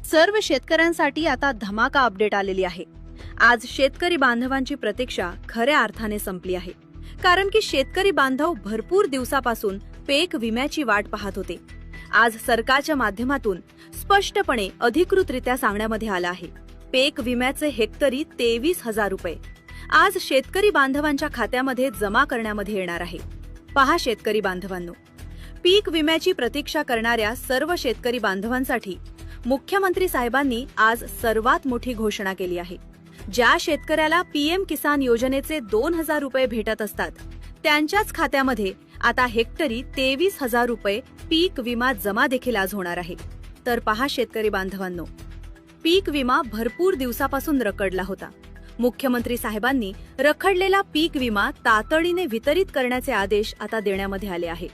सर्व शेतकऱ्यांसाठी आता धमाका अपडेट आलेली आहे। आज शेतकरी बांधवांची प्रतीक्षा खऱ्या अर्थाने संपली आहे, कारण की शेतकरी बांधव भरपूर दिवसापासून पीक विम्याची वाट पाहत होते। आज सरकारच्या माध्यमातून स्पष्टपणे अधिकृतरित्या सांगण्यामध्ये आलं आहे, पीक विम्याचे हेक्टरी 23,000 रुपये आज शेतकरी बांधवांच्या खात्यामध्ये जमा करण्यामध्ये येणार आहे। पहा शेतकरी बांधवांनो, पीक विम्याची प्रतीक्षा करणाऱ्या सर्व शेतकरी बांधवांसाठी मुख्यमंत्री साहेबांनी आज सर्वात मोठी घोषणा केली आहे। ज्या शेतकऱ्याला पीएम किसान योजनेचे 2,000 रुपये भेटत असतात, त्यांच्याच खात्यामध्ये आता हेक्टरी 23,000 रुपये पीक विमा जमा देखील आज होणार आहे। तर पहा शेतकरी बांधवांनो, पीक विमा भरपूर दिवसापासून रखडला होता। मुख्यमंत्री साहेबांनी रखडलेला पीक विमा तातडीने वितरित करण्याचे आदेश आता देण्यामध्ये आले आहे।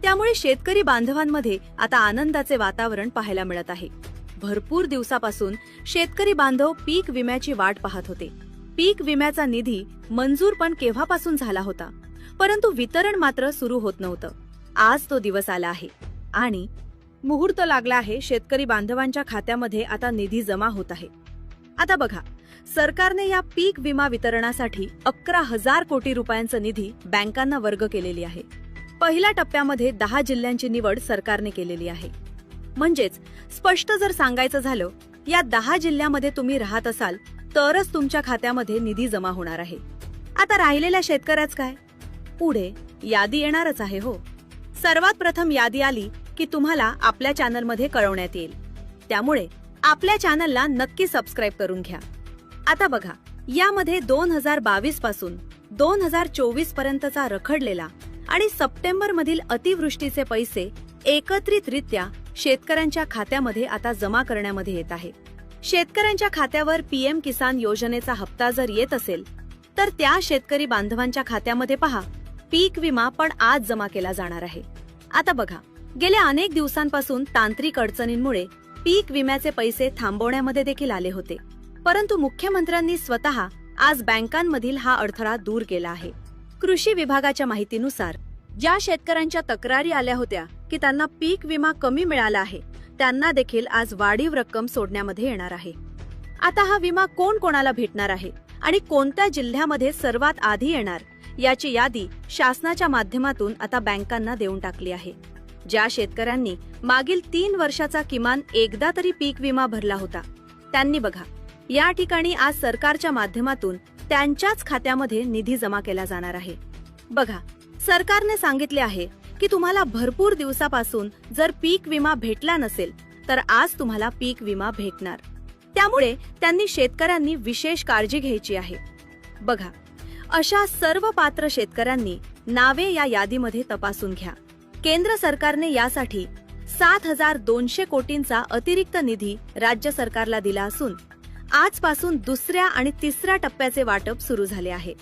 त्यामुळे शेतकरी बांधवांमध्ये आता आनंदाचे वातावरण पाहायला मिळत आहे। भरपूर दिवसापासून शेतकरी बांधव पीक विम्याची वाट पाहत होते। पीक विम्याचा निधी मंजूर पण केव्हापासून झाला होता, परंतु वितरण मात्र सुरू होत नव्हतं। आज तो दिवस आला आहे आणि मुहूर्त लागला आहे। शेतकरी बांधवांच्या खात्यामध्ये आता निधी जमा होत आहे। आता बघा, सरकारने या पीक विमा वितरणासाठी 11,000 कोटी रुपयांचा निधी बँकांना वर्ग केलेली आहे। पहिल्या टप्प्यामध्ये 10 जिल्ह्यांची निवड सरकारने केलेली आहे। म्हणजेच स्पष्ट जर सांगायचं झालं, या 10 जिल्ह्यामध्ये तुम्ही राहत असाल तरच तुमच्या खात्यामध्ये निधी जमा होणार आहे। आता राहिलेल्या शेतकऱ्याच काय, पुढे यादी येणारच आहे हो। सर्वात प्रथम यादी आली की तुम्हाला आपल्या चॅनलमध्ये कळवण्यात येईल, त्यामुळे आपल्या चॅनलला नक्की सबस्क्राईब करून घ्या। आता बघा, यामध्ये 2022 पासून 2024 पर्यंतचा रखडलेला आणि सप्टेंबर मधील अतिवृष्टीचे पैसे एकत्रितरित्या शेतकऱ्यांच्या खात्यामध्ये आता जमा करण्यामध्ये येत आहे। शेतकऱ्यांच्या खात्यावर पीएम किसान योजनेचा हप्ता जर येत असेल तर त्या शेतकरी बांधवांच्या खात्यामध्ये पहा, पीक विमा पण आज जमा केला जाणार आहे। आता बघा, गेल्या अनेक दिवसांपासून तांत्रिक अडचणींमुळे पीक विम्याचे पैसे थांबवण्यामध्ये देखील आले होते, परंतु मुख्यमंत्र्यांनी स्वतः आज बँकांमधील हा अडथळा दूर केला आहे। कृषी विभागाच्या माहितीनुसार ज्या शेतकऱ्यांच्या तक्रारी आल्या होत्या की त्यांना पीक विमा कमी मिळाला आहे, त्यांना देखील आज वाढीव रक्कम सोडण्यामध्ये येणार आहे। आता हा विमा कोण कोणाला भेटणार आहे आणि कोणत्या जिल्ह्यामध्ये सर्वात आधी येणार, याची यादी शासनाच्या माध्यमातून आता बँकांना देऊन टाकली आहे। ज्या शेतकऱ्यांनी मागील 3 वर्षाचा किमान एकदा तरी पीक विमा भरला होता, त्यांनी बघा, या ठिकाणी आज सरकारच्या माध्यमातून त्यांच्याच खात्यामध्ये निधी जमा केला जाणार आहे। बघा, सरकारने सांगितले आहे की तुम्हाला भरपूर दिवसापासून जर पीक विमा भेटला नसेल तर आज तुम्हाला पीक विमा भेटणार। त्यामुळे त्यांनी शेतकऱ्यांनी विशेष काळजी घ्यायची आहे। बघा, अशा सर्व पात्र शेतकऱ्यांनी नावे या यादीमध्ये तपासून घ्या। केंद्र सरकारने यासाठी 7,200 कोटींचा अतिरिक्त निधी राज्य सरकारला दिला असून आजपासून दुसऱ्या आणि तिसऱ्या टप्प्याचे वाटप सुरू झाले आहे।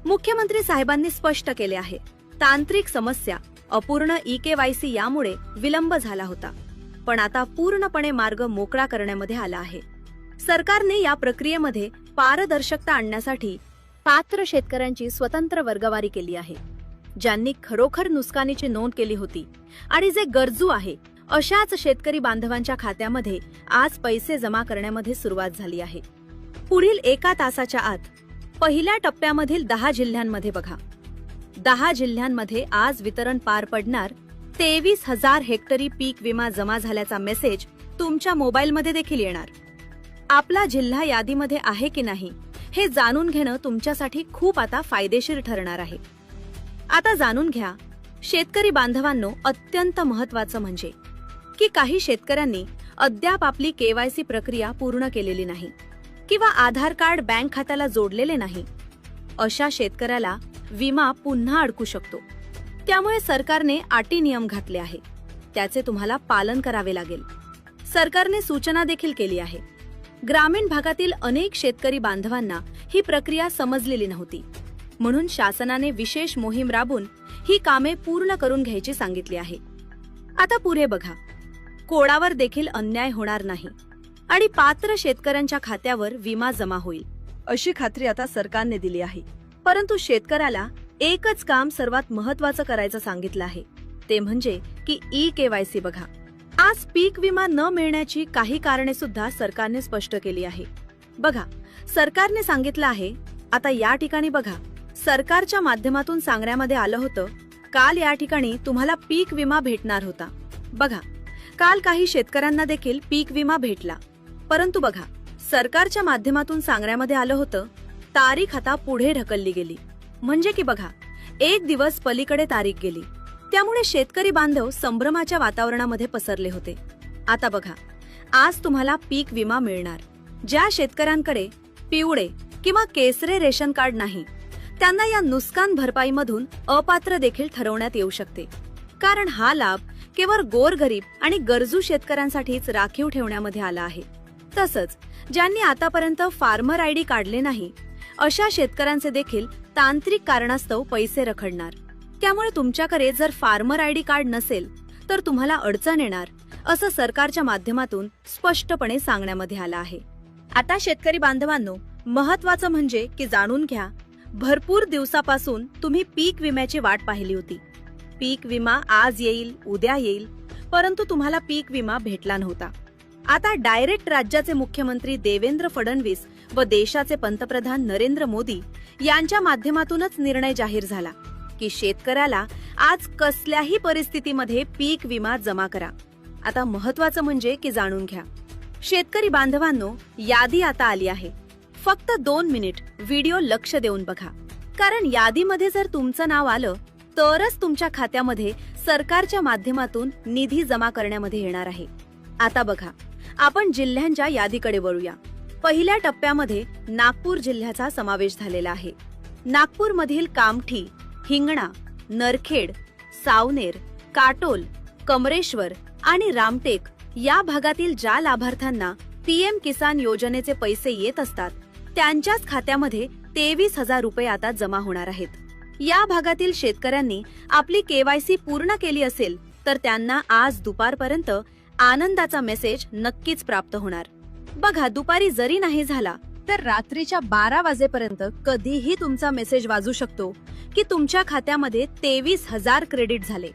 मुख्यमंत्री साहेबांनी स्पष्ट केले आहे, तांत्रिक समस्या, अपूर्ण ई-केवायसी यामुळे विलंब झाला होता, पण आता पूर्णपणे मार्ग मोकळा करण्यामध्ये आला आहे। सरकारने या प्रक्रियेमध्ये पारदर्शकता आणण्यासाठी पात्र शेतकऱ्यांची स्वतंत्र वर्गवारी केली आहे। ज्यांनी खरोखर नुकसानीची नोंद केली होती आणि जे गरजू आहे अशाच शेतकरी बांधवांच्या खात्यामध्ये आज पैसे जमा करण्यामध्ये सुरुवात झाली आहे। पुढील 1 तासाच्या आत पहिल्या टप्प्यामधील 10 जिल्ह्यांमध्ये बघा, 10 जिल्ह्यांमध्ये आज वितरण पार पडणार। 23,000 हेक्टरी पीक विमा जमा झाल्याचा मेसेज तुमच्या मोबाईलमध्ये देखील येणार। आपला जिल्हा यादीमध्ये आहे की नाही हे जाणून घेणं तुमच्यासाठी खूप आता फायदेशीर ठरणार आहे। आता जाणून घ्या शेतकरी बांधवांनो, अत्यंत महत्त्वाचं म्हणजे की काही शेतकऱ्यांनी अद्याप आपली केवायसी प्रक्रिया पूर्ण केलेली नाही किंवा आधार कार्ड बँक खात्याला जोडलेले नाही, अशा शेतकऱ्याला विमा पुन्हा अडकू शकतो। त्यामुळे सरकारने अटी नियम घातले आहे, त्याचे तुम्हाला पालन करावे लागेल। सरकारने सूचना देखील केली आहे। ग्रामीण भागातील अनेक शेतकरी बांधवांना ही प्रक्रिया समजलेली नव्हती, म्हणून शासनाने विशेष मोहीम राबवून ही कामे पूर्ण करून घ्यायची सांगितली आहे। आता पुढे बघा, कोणावर देखील अन्याय होणार नाही आणि पात्र शेतकऱ्यांच्या खात्यावर विमा जमा होईल अशी खात्री आता सरकारने दिली आहे। परंतु शेतकऱ्याला एकच काम सर्वात महत्त्वाचं करायचं सांगितलं आहे, ते म्हणजे की ई-केवायसी बघा। आज पीक विमा न मिळण्याची काही कारणे सुद्धा सरकारने स्पष्ट केली आहे. बघा, सरकारने सांगितलं आहे, आता या ठिकाणी बघा, सरकारच्या माध्यमातून सांगण्यामध्ये आलं होतं, काल या ठिकाणी तुम्हाला पीक विमा भेटणार होता. बघा, काल काही शेतकऱ्यांना देखील पीक विमा भेटला. परंतु बघा, सरकारच्या माध्यमातून सांगण्यामध्ये आलं होतं, तारीख आता पुढे ढकलली गेली. म्हणजे की बघा, एक दिवस पलीकडे तारीख गेली. त्यामुळे शेतकरी बांधव संभ्रमाच्या वातावरणामध्ये पसरले होते. आता बघा, आज तुम्हाला पीक विमा मिळणार. ज्या शेतकऱ्यांकडे पिवळे किंवा केसरे रेशन कार्ड नाही, त्यांना या नुकसान भरपाईमधून अपात्र देखील ठरवण्यात येऊ शकते. कारण हा लाभ केवळ गोरगरीब आणि गरजू शेतकऱ्यांसाठीच राखीव ठेवण्यामध्ये आला आहे. तसंच ज्यांनी आतापर्यंत फार्मर आयडी काढले नाही, अशा शेतकऱ्यांचे देखील तांत्रिक कारणास्तव पैसे रखडणार. त्यामुळे तुमच्याकडे जर फार्मर आयडी कार्ड नसेल तर तुम्हाला अडचण येणार, असं सरकारच्या माध्यमातून स्पष्टपणे सांगण्यामध्ये आलं आहे. आता शेतकरी बांधवांनो, महत्वाचं म्हणजे की जाणून घ्या, भरपूर दिवसापासून तुम्ही पीक विम्याची वाट पाहिली होती. पीक विमा आज येईल, उद्या येईल, परंतु तुम्हाला पीक विमा भेटला नव्हता. आता डायरेक्ट राज्याचे मुख्यमंत्री देवेंद्र फडणवीस व देशाचे पंतप्रधान नरेंद्र मोदी यांच्या माध्यमातूनच निर्णय जाहीर झाला की शेतकऱ्याला आज कसल्याही परिस्थितीमध्ये पीक विमा जमा करा. आता महत्वाचं म्हणजे की जाणून घ्या, शेतकरी बांधवांनो, यादी आता आली आहे. फक्त 2 मिनिट व्हिडिओ लक्ष देऊन बघा, कारण यादीमध्ये जर तुमचं नाव आलं तरच तुमच्या खात्यामध्ये सरकारच्या माध्यमातून निधी जमा करण्यामध्ये येणार आहे. आता बघा, आपण जिल्ह्यांच्या यादीकडे वळूया. पहिल्या टप्प्यामध्ये नागपूर जिल्ह्याचा समावेश झालेला आहे. नागपूरमधील कामठी, हिंगणा, नरखेड, सावनेर, काटोल, कमरेश्वर आणि रामटेक या भागातील ज्या लाभार्थ्यांना पीएम किसान योजनेचे पैसे येत असतात, त्यांच्याच खात्यामध्ये 23,000 रुपये आता जमा होणार आहेत. या भागातील शेतकऱ्यांनी आपली केवायसी पूर्ण केली असेल तर त्यांना आज दुपारपर्यंत आनंदाचा मेसेज नक्कीच प्राप्त होणार. बघा, दुपारी जरी नाही झाला तर रात्रीच्या 12 वाजेपर्यंत कधीही तुमचा मेसेज वाजू शकतो की तुमच्या खात्यामध्ये 23,000 क्रेडिट झाले.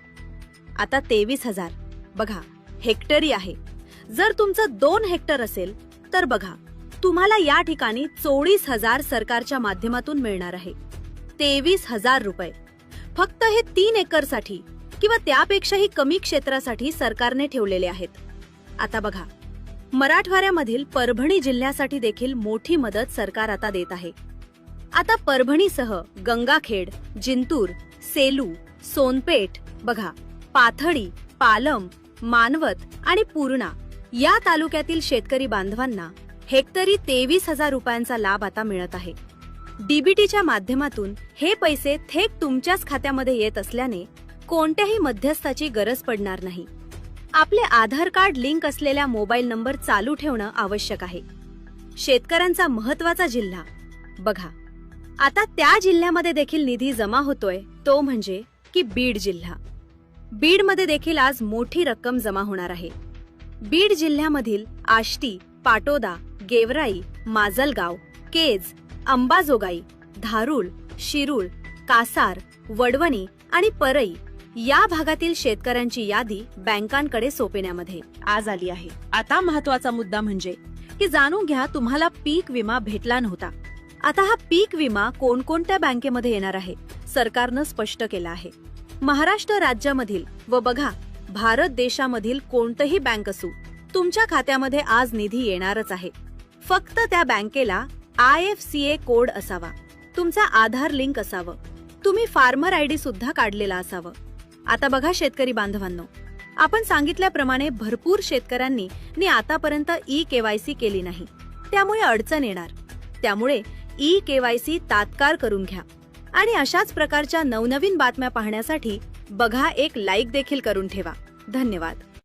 आता 23,000 बघा, हेक्टरी आहे. जर तुमचं 2 हेक्टर असेल तर बघा, तुम्हाला या ठिकाणी 24,000 सरकारच्या माध्यमातून मिळणार आहे. 23,000 रुपये फक्त हे 3 एकरसाठी किंवा त्यापेक्षाही कमी क्षेत्रासाठी सरकारने ठेवलेले आहेत. आता बघा, मराठवाड्यामधील परभणी जिल्ह्यासाठी देखील मोठी मदत सरकार आता देत आहे. आता परभणीसह गंगाखेड, जिंतूर, सेलू, सोनपेठ, बघा, पाथडी, पालम, मानवत आणि पूर्णा या तालुक्यातील शेतकरी बांधवांना हेक्टरी 23,000 रुपयांचा लाभ आता मिळत आहे. डीबीटीच्या माध्यमातून हे पैसे थेट तुमच्याच खात्यामध्ये येत असल्याने कोणत्याही मध्यस्थाची गरज पडणार नाही. आपले आधार कार्ड लिंक असलेल्या मोबाईल नंबर चालू ठेवणं आवश्यक आहे. शेतकऱ्यांचा महत्वाचा जिल्हा बघा, आता त्या जिल्ह्यामध्ये देखील निधी जमा होतोय, तो म्हणजे की बीड जिल्हा. बीडमध्ये देखील आज मोठी रक्कम जमा होणार आहे. बीड जिल्ह्यामधील आष्टी, पाटोदा, गेवराई, माजलगाव, केज, अंबाजोगाई, धारूळ, शिरूळ, कासार, वडवणी आणि परई या भागातील शेतकऱ्यांची यादी बँकांकडे सोपवण्यामध्ये आज आली आहे. आता महत्वाचा मुद्दा म्हणजे की जाणून घ्या, तुम्हाला पीक विमा भेटला नव्हता. आता हा पीक विमा कोणकोणत्या बँकेमध्ये येणार आहे सरकारनं स्पष्ट केलं आहे. महाराष्ट्र राज्यामधील व बघा, भारत देशामधील कोणतीही बँक असू, तुमच्या खात्यामध्ये आज निधी येणारच आहे. फक्त त्या बँकेला IFCA कोड असावा, तुमचा आधार लिंक असावं, तुम्ही फार्मर आयडी सुद्धा काढलेला असावं. आता बघा शेतकरी बांधवांनो, आपण सांगितल्याप्रमाणे भरपूर शेतकऱ्यांनी आतापर्यंत ई-केवायसी केली नाही, त्यामुळे अडचण येणार. त्यामुळे ई-केवायसी तात्काळ करून घ्या आणि अशाच प्रकारच्या नवनवीन बातम्या पाहण्यासाठी बघा एक लाईक देखील करून ठेवा. धन्यवाद.